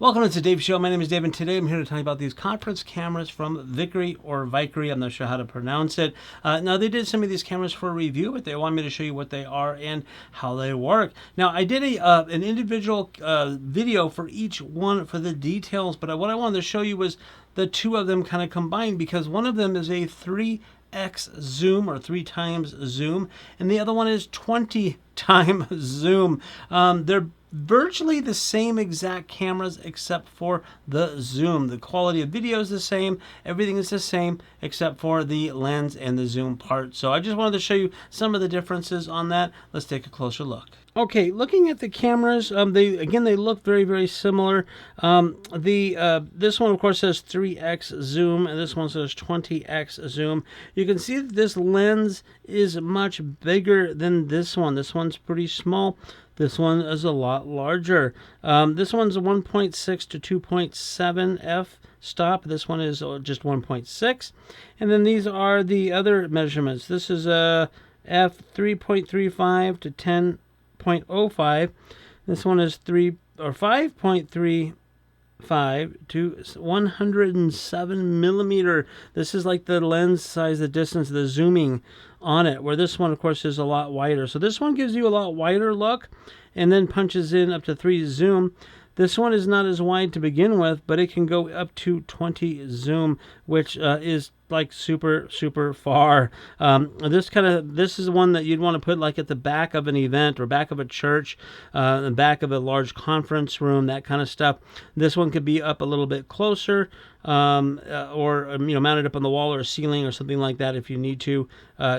Welcome to the Dave Show. My name is Dave, and today I'm here to tell you about these conference cameras from Vickery or Vickery. I'm not sure how to pronounce it. Now, they did send me these cameras for a review, but they want me to show you what they are and how they work. Now, I did an individual video for each one for the details, but what I wanted to show you was the two of them kind of combined, because one of them is a 3x zoom or 3 times zoom, and the other one is 20 time zoom. They're virtually the same exact cameras except for the zoom. The quality of video is the same. Everything is the same except for the lens and the zoom part. So I just wanted to show you some of the differences on that. Let's take a closer look. Okay, looking at the cameras, they look very similar. This one of course says 3x zoom, and this one says 20x zoom. You can see that this lens is much bigger than this one. This one's pretty small. This one is a lot larger. This one's a 1.6 to 2.7 f stop. This one is just 1.6. And then these are the other measurements. This is a f 3.35 to 10.05. This one is 5.35 to 107 millimeter. This is like the lens size, the distance, the zooming on it, where this one of course is a lot wider. So this one gives you a lot wider look and then punches in up to 3 zoom. This one is not as wide to begin with, but it can go up to 20 zoom, which is like super far. This is one that you'd want to put like at the back of an event or back of a church, the back of a large conference room, that kind of stuff. This one could be up a little bit closer, or mounted up on the wall or ceiling or something like that if you need to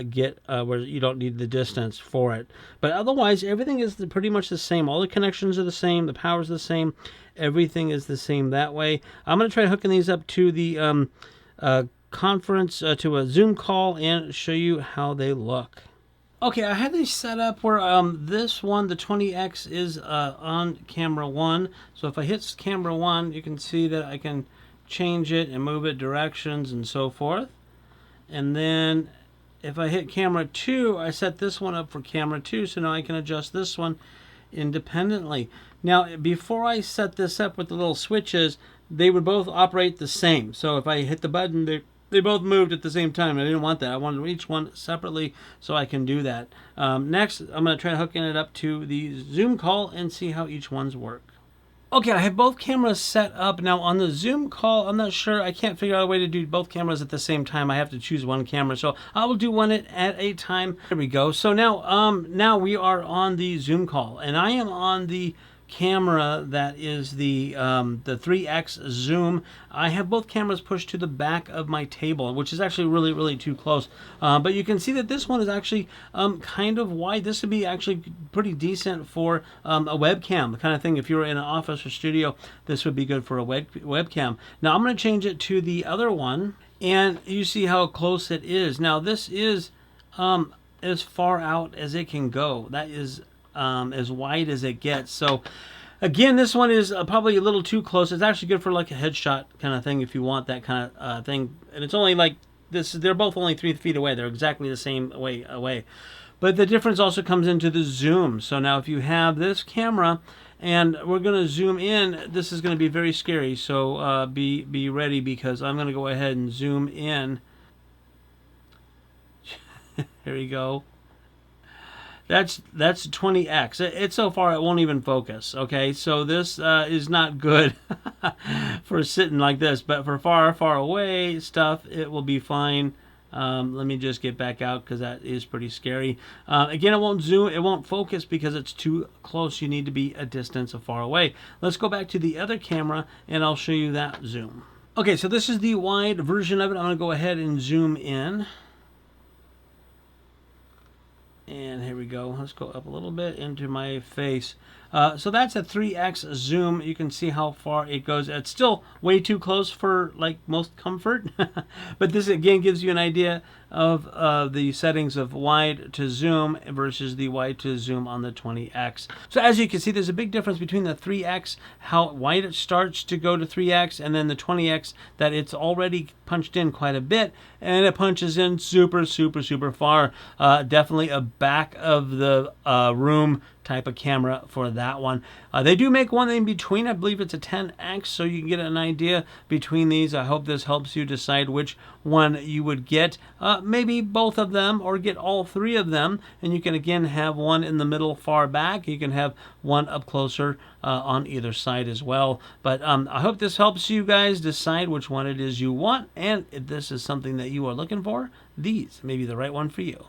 get where you don't need the distance for it. But otherwise, everything is pretty much the same. All the connections are the same. The power is the same. Everything is the same that way. I'm going to try hooking these up to the conference, to a Zoom call, and show you how they look. Okay, I have these set up where this one, the 20X, is on camera 1. So if I hit camera 1, you can see that I can change it and move it directions and so forth. And then if I hit camera 2, I set this one up for camera 2, so now I can adjust this one independently. Now, before I set this up with the little switches, they would both operate the same. So if I hit the button, they both moved at the same time. I didn't want that. I wanted each one separately so I can do that. Next, I'm going to try hooking it up to the Zoom call and see how each one's work. Okay, I have both cameras set up. Now on the Zoom call, I'm not sure. I can't figure out a way to do both cameras at the same time. I have to choose one camera. So I will do one at a time. There we go. So now we are on the Zoom call, and I am on the camera that is the 3x zoom. I have both cameras pushed to the back of my table, which is actually really too close, but you can see that this one is actually kind of wide. This would be actually pretty decent for a webcam, the kind of thing. If you were in an office or studio, this would be good for a webcam. Now I'm going to change it to the other one, and you see how close it is. Now this is as far out as it can go. That is as wide as it gets. So again, this one is probably a little too close. It's actually good for like a headshot kind of thing if you want that kind of thing. And it's only like this. They're both only 3 feet away. They're exactly the same way away. But the difference also comes into the zoom. So now if you have this camera and we're going to zoom in, this is going to be very scary. So be ready, because I'm going to go ahead and zoom in. Here we go. That's 20x. It's so far it won't even focus. Okay, so this is not good for sitting like this, but for far away stuff, it will be fine. Let me just get back out, because that is pretty scary. Again, it won't zoom, it won't focus because it's too close. You need to be a distance of far away. Let's go back to the other camera and I'll show you that zoom. Okay, so this is the wide version of it. I'm going to go ahead and zoom in. And here we go. Let's go up a little bit into my face. So that's a 3x zoom. You can see how far it goes. It's still way too close for like most comfort. But this again gives you an idea of the settings of wide to zoom versus the wide to zoom on the 20x. So as you can see, there's a big difference between the 3x, how wide it starts to go to 3x, and then the 20x that it's already punched in quite a bit, and it punches in super far. Definitely a back of the room type of camera for that one. They do make one in between. I believe it's a 10X, so you can get an idea between these. I hope this helps you decide which one you would get. Maybe both of them, or get all three of them, and you can again have one in the middle far back. You can have one up closer on either side as well. But I hope this helps you guys decide which one it is you want, and if this is something that you are looking for, these may be the right one for you.